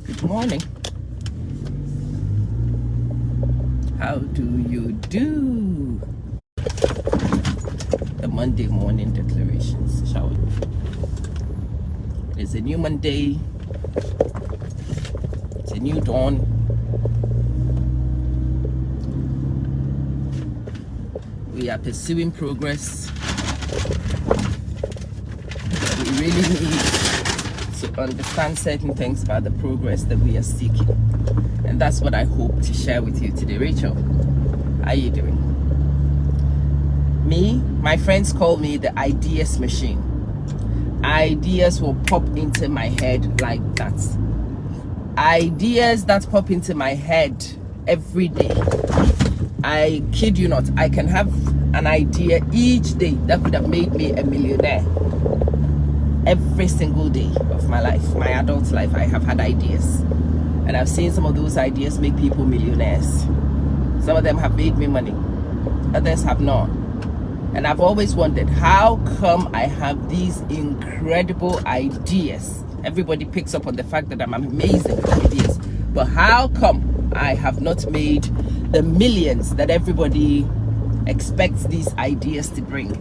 Good morning. How do you do? The Monday morning declarations, shall we? It's a new Monday. It's a new dawn. We are pursuing progress. We really need to understand certain things about the progress that we are seeking. And that's what I hope to share with you today. Rachel, how are you doing? My friends call me the ideas machine. Ideas will pop into my head like that. Ideas that pop into my head every day. I kid you not, I can have an idea each day that could have made me a millionaire. Every single day of my life, my adult life, I have had ideas. And I've seen some of those ideas make people millionaires. Some of them have made me money, others have not. And I've always wondered, how come I have these incredible ideas? Everybody picks up on the fact that I'm amazing with ideas. But how come I have not made the millions that everybody expects these ideas to bring?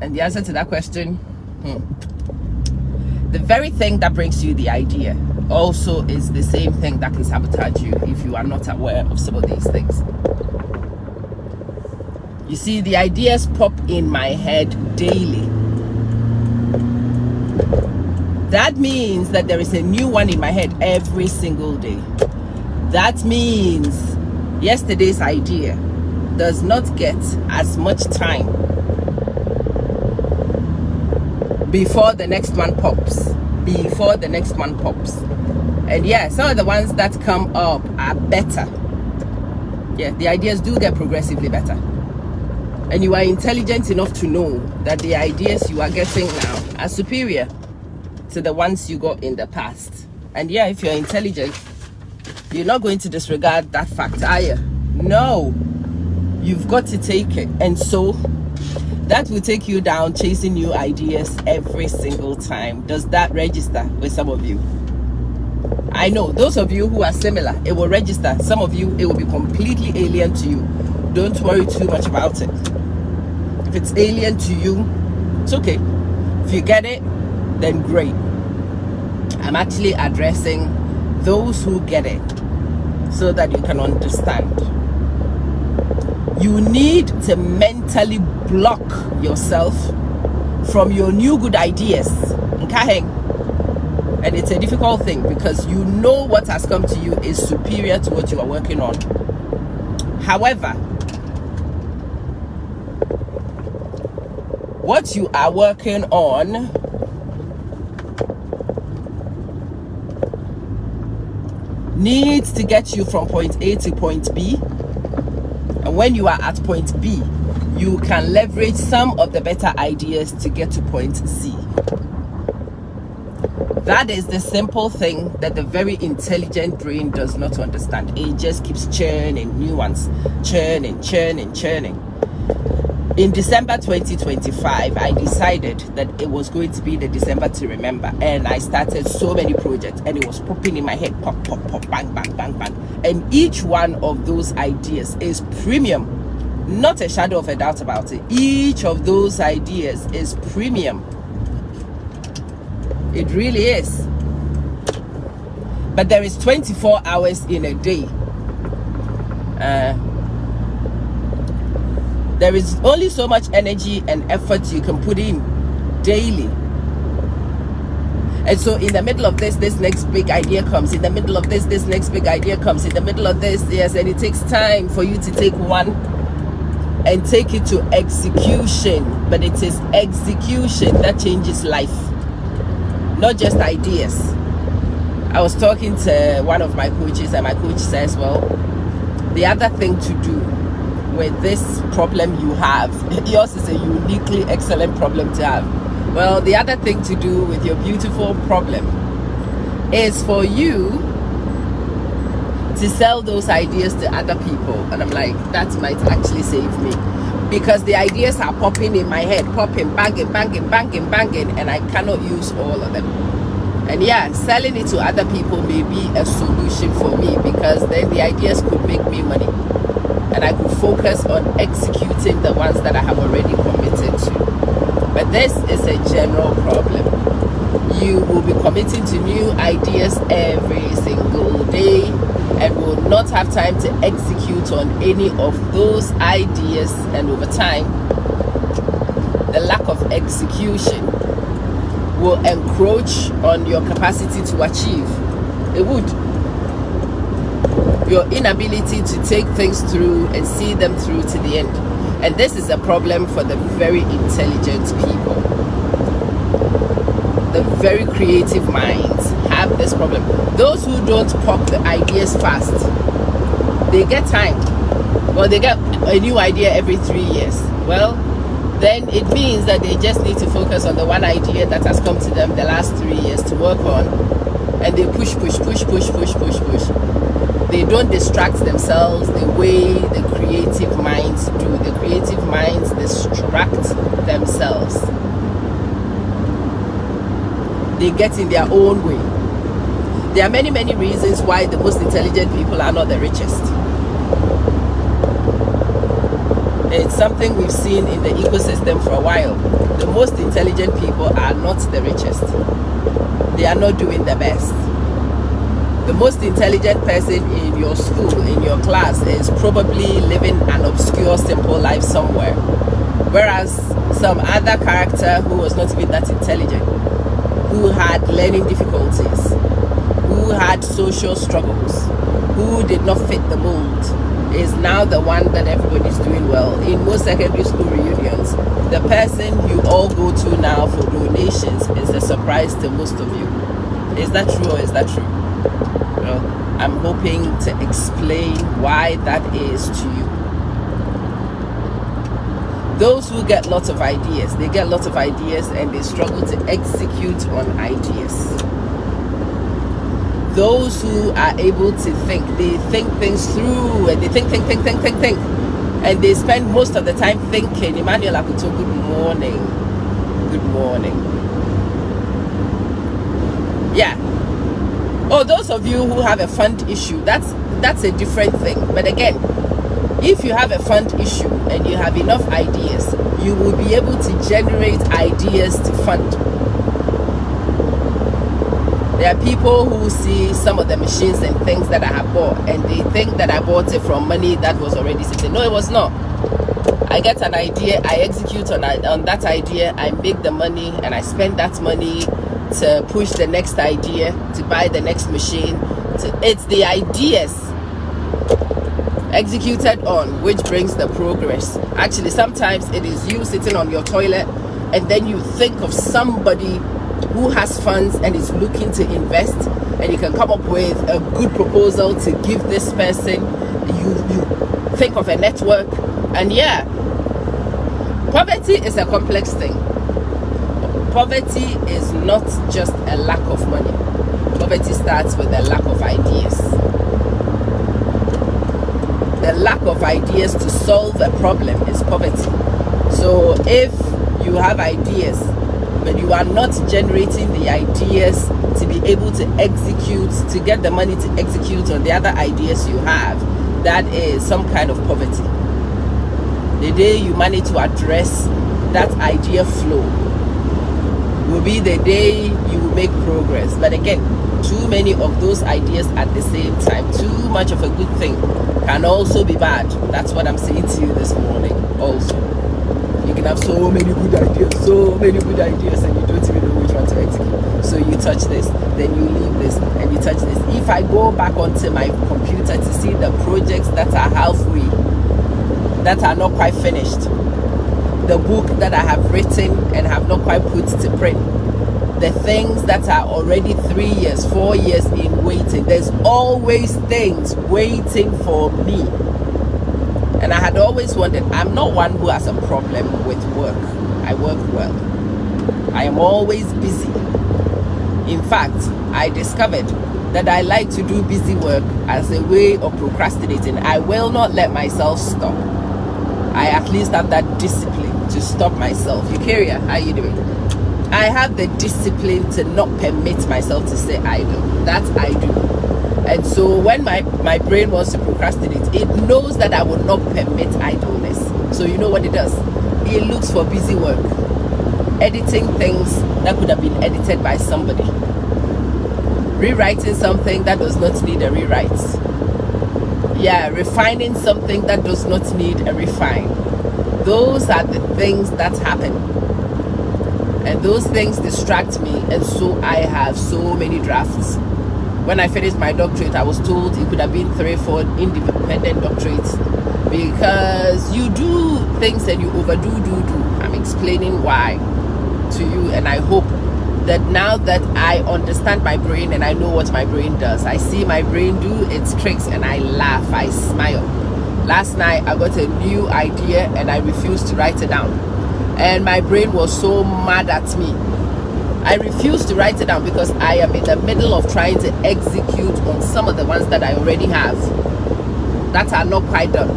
And the answer to that question, the very thing that brings you the idea also is the same thing that can sabotage you if you are not aware of some of these things. You see, the ideas pop in my head daily. That means that there is a new one in my head every single day. That means yesterday's idea does not get as much time before the next one pops. And yeah, some of the ones that come up are better. Yeah, the ideas do get progressively better. And you are intelligent enough to know that the ideas you are getting now are superior to the ones you got in the past. And yeah, if you're intelligent, you're not going to disregard that fact, are you? No, you've got to take it. And so that will take you down chasing new ideas every single time. Does that register with some of you? I know those of you who are similar, it will register. Some of you, it will be completely alien to you. Don't worry too much about it. If it's alien to you, it's okay. If you get it, then great. I'm actually addressing those who get it so that you can understand. You need to mentally block yourself from your new good ideas. Okay? And it's a difficult thing because you know what has come to you is superior to what you are working on. However, what you are working on needs to get you from point A to point B. And when you are at point B, you can leverage some of the better ideas to get to point C. That is the simple thing that the very intelligent brain does not understand. It just keeps churning new ones, churning. In December 2025, I decided that it was going to be the December to remember, and I started so many projects, and it was popping in my head, pop, bang, bang. And each one of those ideas is premium, not a shadow of a doubt about it. Each of those ideas is premium. It really is. But there is 24 hours in a day. There is only so much energy and effort you can put in daily. And so in the middle of this next big idea comes. In the middle of this next big idea comes. In the middle of this, yes, and it takes time for you to take one and take it to execution. But it is execution that changes life, not just ideas. I was talking to one of my coaches, and my coach says, well, the other thing to do with this problem you have, yours is a uniquely excellent problem to have. Well, the other thing to do with your beautiful problem is for you to sell those ideas to other people. And I'm like, that might actually save me, because the ideas are popping in my head, popping, banging, and I cannot use all of them. And yeah, selling it to other people may be a solution for me, because then the ideas could make me money and I could focus on executing the ones that I have already committed to. But this is a general problem. You will be committing to new ideas every single day and will not have time to execute on any of those ideas, and over time the lack of execution will encroach on your capacity to achieve. It would. Your inability to take things through and see them through to the end. And this is a problem for the very intelligent people. The very creative minds have this problem. Those who don't pop the ideas fast, they get time. Well, they get a new idea every 3 years. Well, then it means that they just need to focus on the one idea that has come to them the last 3 years to work on, and they push. They don't distract themselves the way the creative minds do. The creative minds distract themselves. They get in their own way. There are many reasons why the most intelligent people are not the richest. It's something we've seen in the ecosystem for a while. The most intelligent people are not the richest. They are not doing the best. The most intelligent person in your school, in your class, is probably living an obscure, simple life somewhere. Whereas some other character who was not even that intelligent, who had learning difficulties, who had social struggles, who did not fit the mold, is now the one that everybody's doing well. In most secondary school reunions, the person you all go to now for donations is a surprise to most of you. Is that true or is that true? Well, I'm hoping to explain why that is to you. Those who get lots of ideas, they get lots of ideas and they struggle to execute on ideas. Those who are able to think, they think things through, and they think. And they spend most of the time thinking. Emmanuel Akuto, good morning. Good morning. Yeah. Oh, those of you who have a fund issue, that's a different thing. But again, if you have a fund issue and you have enough ideas, you will be able to generate ideas to fund. There are people who see some of the machines and things that I have bought and they think that I bought it from money that was already sitting. No, it was not. I get an idea, I execute on that idea, I make the money, and I spend that money to push the next idea, to buy the next machine. It's the ideas executed on which brings the progress. Actually, sometimes it is you sitting on your toilet and then you think of somebody who has funds and is looking to invest, and you can come up with a good proposal to give this person. You think of a network, and yeah, poverty is a complex thing. Poverty is not just a lack of money. Poverty starts with a lack of ideas. The lack of ideas to solve a problem is poverty. So if you have ideas, but you are not generating the ideas to be able to execute, to get the money to execute on the other ideas you have, that is some kind of poverty. The day you manage to address that idea flow will be the day you will make progress. But again, too many of those ideas at the same time, too much of a good thing can also be bad. That's what I'm saying to you this morning also. You can have so many good ideas, and you don't even know which one to execute. So you touch this, then you leave this, and you touch this. If I go back onto my computer to see the projects that are halfway, that are not quite finished, the book that I have written and have not quite put to print, the things that are already 3 years, 4 years in waiting, there's always things waiting for me. And I had always wondered, I'm not one who has a problem with work. I work well. I am always busy. In fact, I discovered that I like to do busy work as a way of procrastinating. I will not let myself stop. I at least have that discipline to stop myself. Eukarya, how are you doing? I have the discipline to not permit myself to say idle. That I do. And so when my brain wants to procrastinate, it knows that I will not permit idleness. So you know what it does? It looks for busy work, editing things that could have been edited by somebody, rewriting something that does not need a rewrite, refining something that does not need a refine. Those are the things that happen, and those things distract me, and so I have so many drafts. When I finished my doctorate, I was told it could have been 3-4 independent doctorates, because you do things and you overdo. I'm explaining why to you, and I hope that now that I understand my brain and I know what my brain does, I see my brain do its tricks and I laugh, I smile. Last night I got a new idea and I refused to write it down, and my brain was so mad at me. I refused to write it down because I am in the middle of trying to execute on some of the ones that I already have that are not quite done.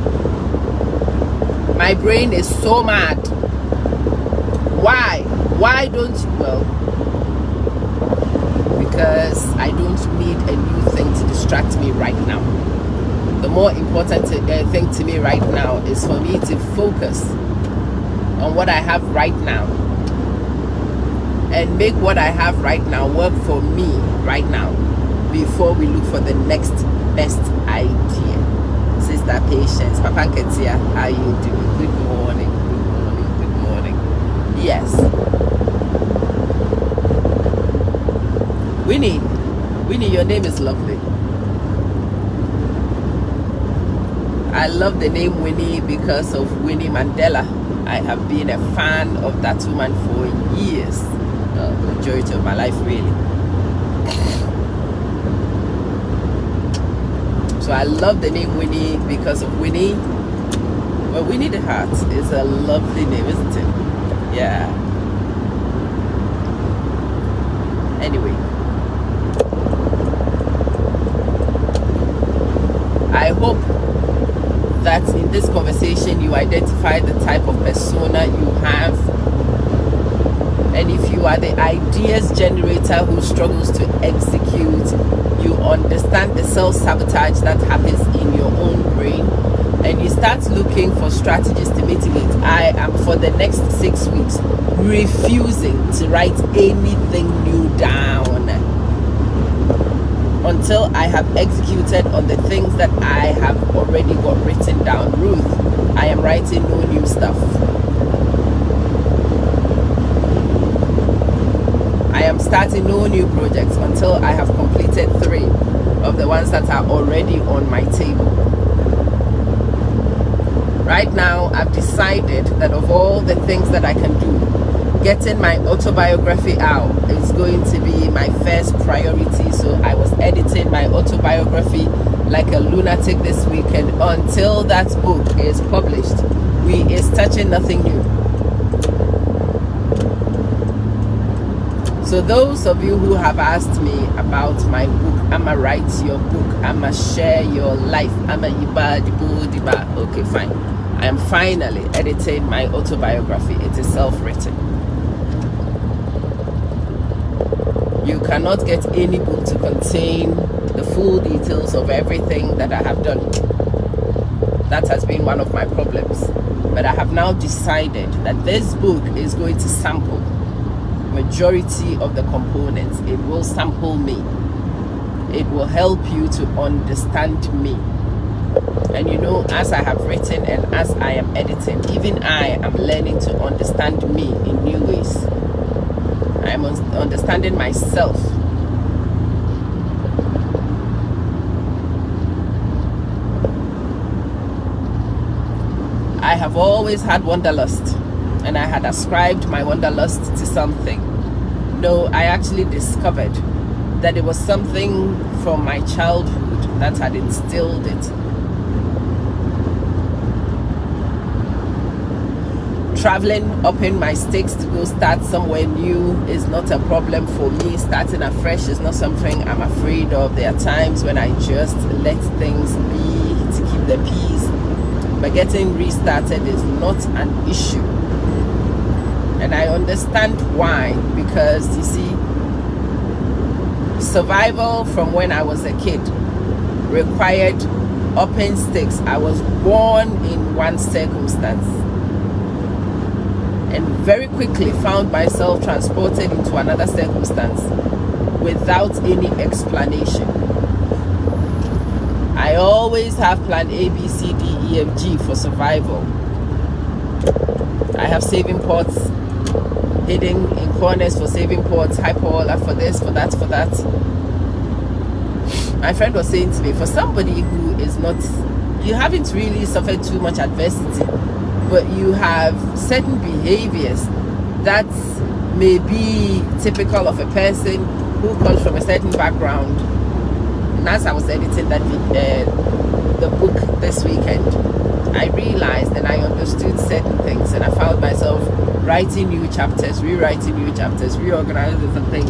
My brain is so mad. Why don't you? Well, because I don't need a new thing to distract me right now. The more important thing to me right now is for me to focus on what I have right now and make what I have right now work for me right now before we look for the next best idea. Sister Patience, Papa Ketia, how you doing? Good morning, good morning, good morning. Yes. Winnie, your name is lovely. I love the name Winnie because of Winnie Mandela. I have been a fan of that woman for years, the majority of my life really. So I love the name Winnie because of Winnie. Well, Winnie the Heart is a lovely name, isn't it? Yeah. Anyway, I hope that in this conversation you identify the type of persona you have, and if you are the ideas generator who struggles to execute, you understand the self-sabotage that happens in your own brain, and you start looking for strategies to mitigate. I am, for the next 6 weeks, refusing to write anything new down until I have executed on the things that I have already got written down. Ruth, I am writing no new stuff. I am starting no new projects until I have completed 3 of the ones that are already on my table. Right now, I've decided that of all the things that I can do, getting my autobiography out is going to be my first priority. So I was editing my autobiography like a lunatic this weekend. Until that book is published, we is touching nothing new. So those of you who have asked me about my book, I'ma write your book, I'ma share your life, I'ma yiba. Okay, fine. I am finally editing my autobiography. It is self-written. You cannot get any book to contain the full details of everything that I have done. That has been one of my problems. But I have now decided that this book is going to sample majority of the components. It will sample me. It will help you to understand me. And you know, as I have written and as I am editing, even I am learning to understand me in new ways. I am understanding myself. I have always had wanderlust, and I had ascribed my wanderlust to something. No, I actually discovered that it was something from my childhood that had instilled it. Traveling up in my sticks to go start somewhere new is not a problem for me. Starting afresh is not something I'm afraid of. There are times when I just let things be to keep the peace. But getting restarted is not an issue. And I understand why, because you see, survival from when I was a kid required upping stakes. I was born in one circumstance and very quickly found myself transported into another circumstance without any explanation. I always have plan A, B, C, D, E, F, G for survival. I have saving pots hidden in corners for saving pots, hyperwaller for this, for that, for that. My friend was saying to me, for somebody who is not, you haven't really suffered too much adversity, but you have certain behaviors that may be typical of a person who comes from a certain background. And as I was editing that the book this weekend, I realized and I understood certain things, and I found myself writing new chapters, rewriting new chapters, reorganizing some things.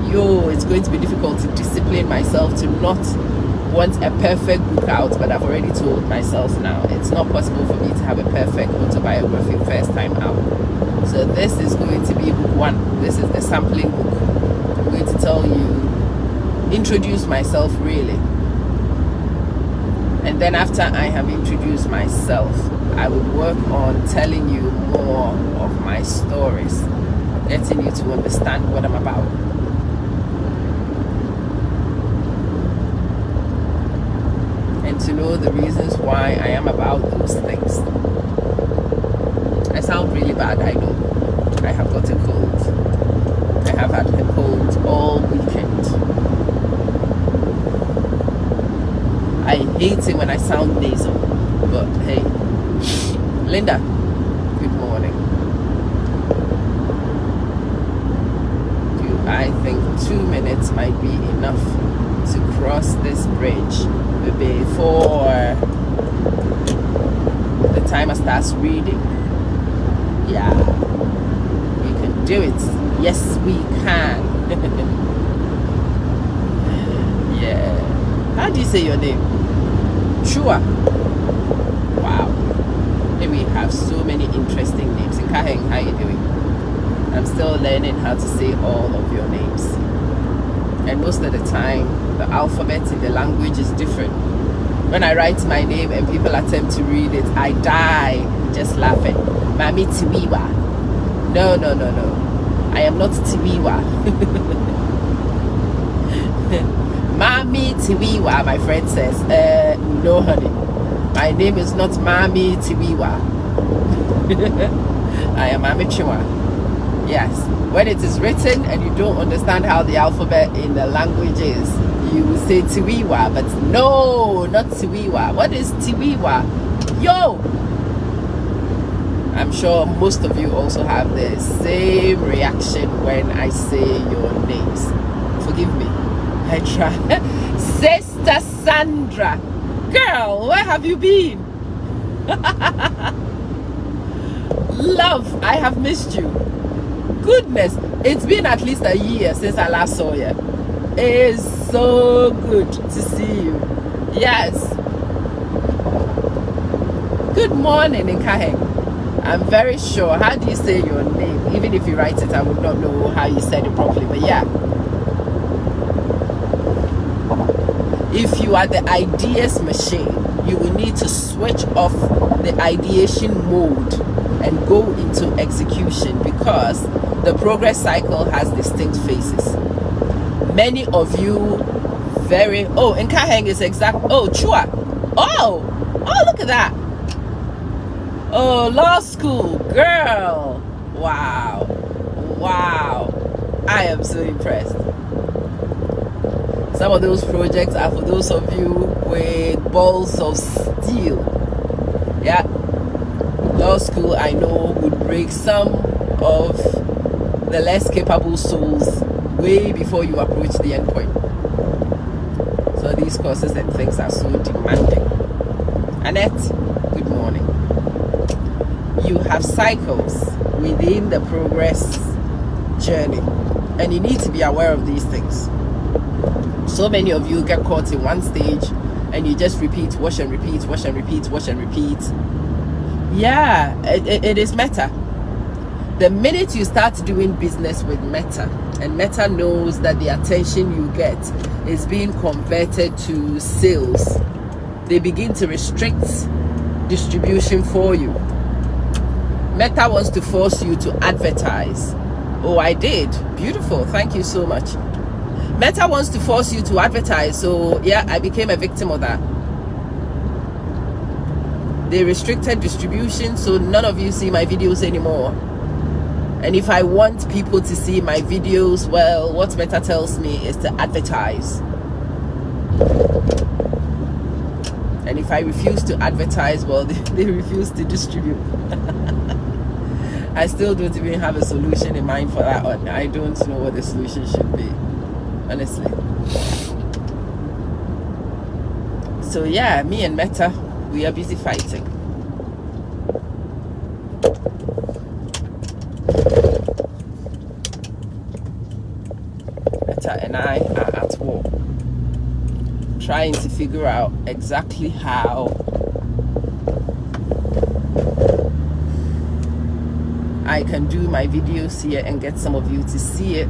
It's going to be difficult to discipline myself to not want a perfect book out, but I've already told myself now it's not possible for me to have a perfect autobiography first time out. So this is going to be book 1. This is the sampling book. I'm going to tell you, introduce myself really, and then after I have introduced myself, I will work on telling you more of my stories, getting you to understand what I'm about. And to know the reasons why I am about those things. I sound really bad, I know. I have got a cold. I have had a cold all weekend. I hate it when I sound nasal, but hey. Linda, good morning. I think 2 minutes might be enough to cross this bridge before the timer starts reading. Yeah, we can do it. Yes, we can. Yeah. How do you say your name? Chua. Wow. And we have so many interesting names. Nkaheng, how you doing? I'm still learning how to say all of your names. And most of the time, the alphabet in the language is different. When I write my name and people attempt to read it, I die just laughing. Mami Tiwiwa. No. I am not Tiwiwa. Mami Tiwiwa, my friend says. No, honey. My name is not Mami Tiwiwa. I am Mami Chua. Yes. When it is written and you don't understand how the alphabet in the language is, you will say Tiwiwa, but no, not Tiwiwa. What is Tiwiwa? Yo! I'm sure most of you also have the same reaction when I say your names. Forgive me. I try. Sister Sandra. Girl, where have you been? Love, I have missed you. Goodness, it's been at least a year since I last saw you. It is so good to see you. Yes. Good morning, Nkaheng. I'm very sure. How do you say your name? Even if you write it, I would not know how you said it properly, but yeah. If you are the ideas machine, you will need to switch off the ideation mode and go into execution, because the progress cycle has distinct phases. Many of you Nkaheng is exact. Oh, Chua. Oh, look at that. Oh, law school, girl. Wow. I am so impressed. Some of those projects are for those of you with balls of steel. Yeah. Law school, I know, would break some of the less capable souls way before you approach the end point. So these courses and things are so demanding. Annette, good morning. You have cycles within the progress journey, and you need to be aware of these things. So many of you get caught in one stage and you just repeat, wash and repeat. Yeah, it is meta. The minute you start doing business with Meta, and Meta knows that the attention you get is being converted to sales, they begin to restrict distribution for you. Meta wants to force you to advertise. Oh, I did. Beautiful. Thank you so much. Meta wants to force you to advertise. So yeah, I became a victim of that. They restricted distribution, so none of you see my videos anymore. And if I want people to see my videos, well, what Meta tells me is to advertise. And if I refuse to advertise, well, they refuse to distribute. I still don't even have a solution in mind for that one. I don't know what the solution should be, honestly. So yeah, me and Meta, we are busy fighting. Meta and I are at war, trying to figure out exactly how I can do my videos here and get some of you to see it,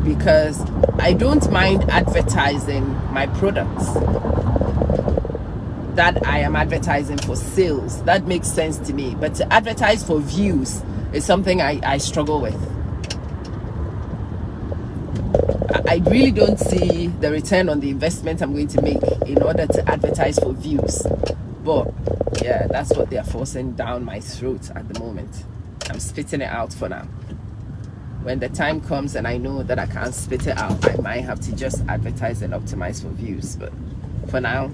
because I don't mind advertising my products. That I am advertising for sales, that makes sense to me. But to advertise for views is something I struggle with. I really don't see the return on the investment I'm going to make in order to advertise for views. But yeah, that's what they're forcing down my throat at the moment. I'm spitting it out for now. When the time comes and I know that I can't spit it out, I might have to just advertise and optimize for views. But for now,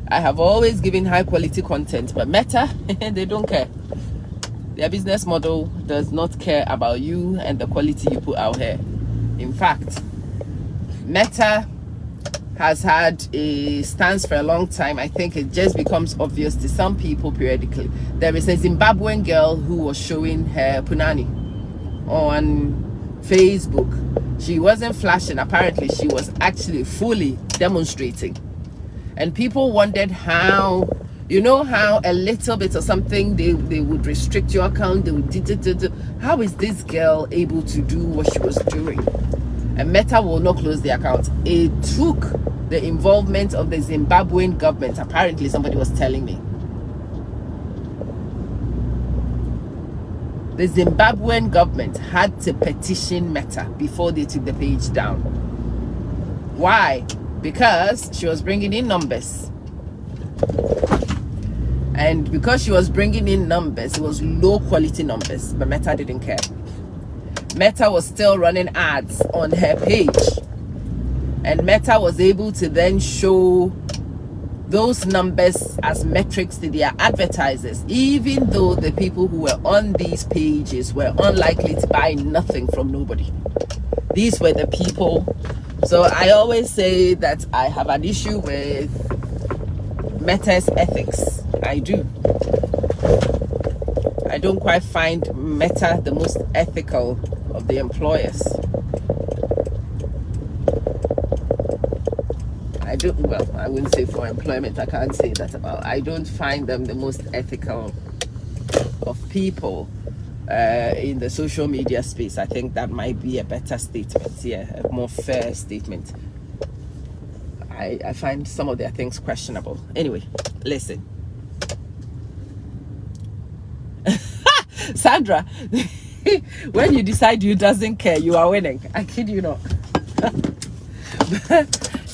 I have always given high quality content, but Meta, they don't care. Their business model does not care about you and the quality you put out here. In fact, Meta has had a stance for a long time. I think it just becomes obvious to some people periodically. There is a Zimbabwean girl who was showing her punani on Facebook. She wasn't flashing, apparently she was actually fully demonstrating. And people wondered how, you know how a little bit or something, they would restrict your account, they would how is this girl able to do what she was doing? And Meta will not close the account. It took the involvement of the Zimbabwean government, apparently somebody was telling me. The Zimbabwean government had to petition Meta before they took the page down. Why? Because she was bringing in numbers. And because she was bringing in numbers, it was low quality numbers, but Meta didn't care. Meta was still running ads on her page, and Meta was able to then show those numbers as metrics to their advertisers, even though the people who were on these pages were unlikely to buy nothing from nobody. These were the people. So I always say that I have an issue with Meta's ethics. I do. I don't quite find Meta the most ethical of the employers. Well, I wouldn't say for employment, I can't say that about. I don't find them the most ethical of people in the social media space. I think that might be a better statement, yeah, a more fair statement. I find some of their things questionable. Anyway, listen. Sandra, when you decide you doesn't care, you are winning. I kid you not.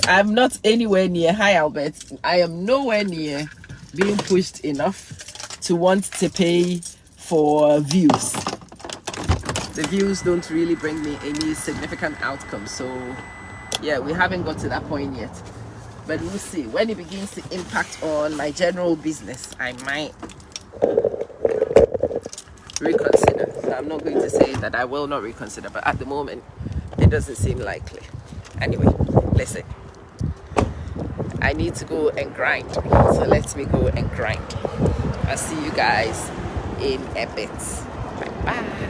I'm not anywhere near, hi Albert, I am nowhere near being pushed enough to want to pay for views. The views don't really bring me any significant outcome. So yeah, we haven't got to that point yet. But we'll see. When it begins to impact on my general business, I might reconsider. So I'm not going to say that I will not reconsider, but at the moment it doesn't seem likely. Anyway, listen, I need to go and grind, so let me go and grind. I'll see you guys in a bit. Bye bye.